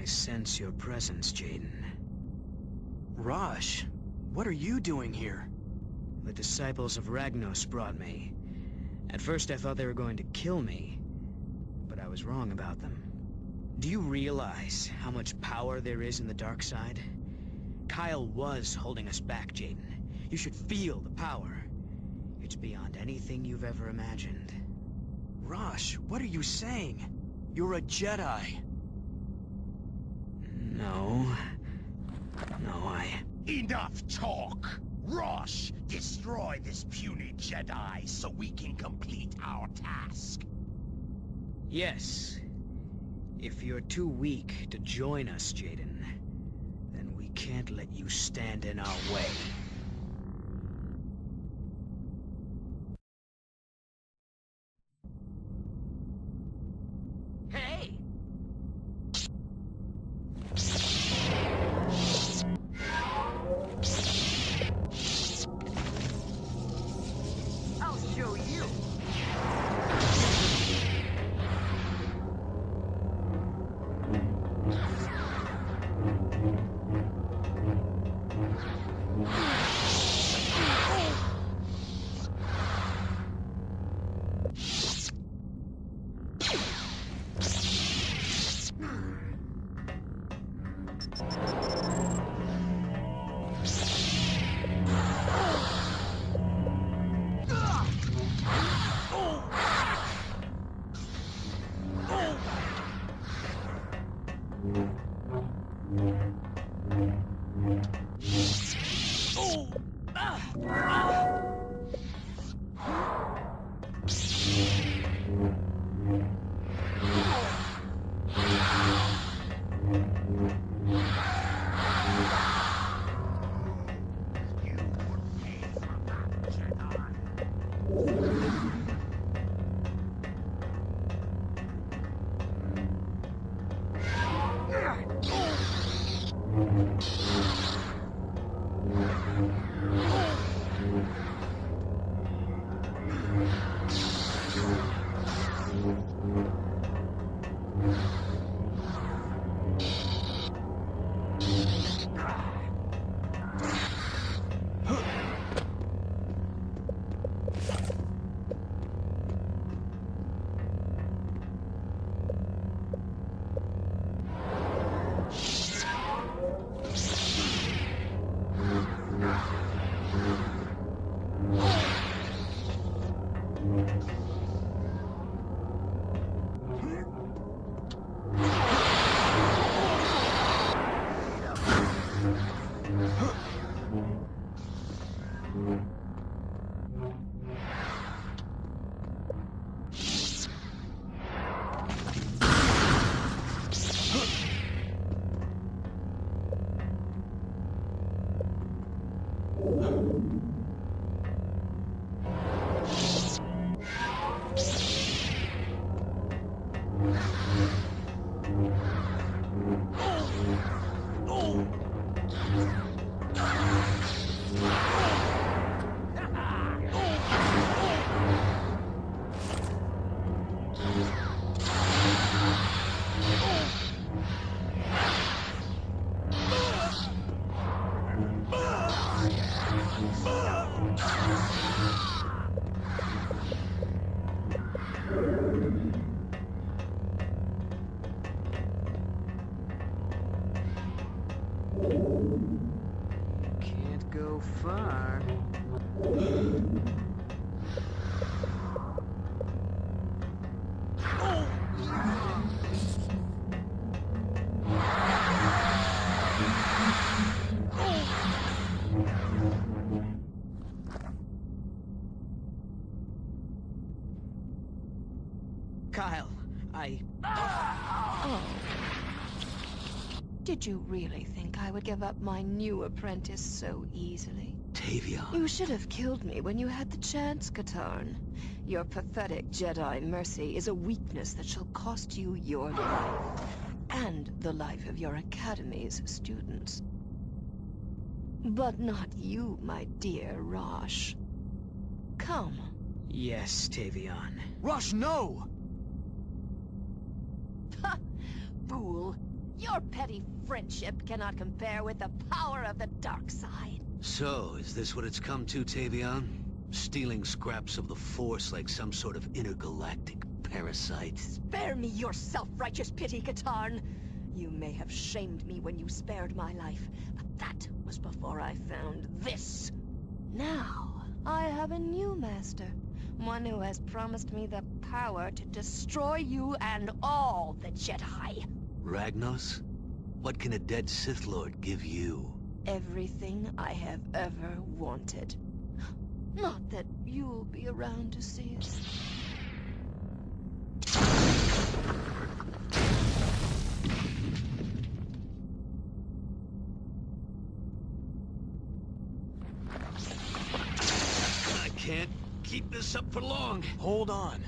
I sense your presence, Jaden. Rosh, what are you doing here? The disciples of Ragnos brought me. At first I thought they were going to kill me, but I was wrong about them. Do you realize how much power there is in the dark side? Kyle was holding us back, Jaden. You should feel the power. It's beyond anything you've ever imagined. Rosh, what are you saying? You're a Jedi. No, Enough talk! Rosh, destroy this puny Jedi so we can complete our task. Yes. If you're too weak to join us, Jaden, then we can't let you stand in our way. Hey! I'll show you! Can't go far. Kyle, Oh. Did you really think I would give up my new apprentice so easily? Tavion. You should have killed me when you had the chance, Katarn. Your pathetic Jedi mercy is a weakness that shall cost you your life, and the life of your Academy's students. But not you, my dear Rosh. Come. yes, Tavion. Rosh, no! Ha! Fool! Your petty friendship cannot compare with the power of the dark side. So, is this what it's come to, Tavion? Stealing scraps of the Force like some sort of intergalactic parasite? Spare me your self-righteous pity, Katarn. You may have shamed me when you spared my life, but that was before I found this. Now, I have a new master. One who has promised me the power to destroy you and all the Jedi. Ragnos? What can a dead Sith Lord give you? Everything I have ever wanted. Not that you'll be around to see it. I can't keep this up for long. Hold on.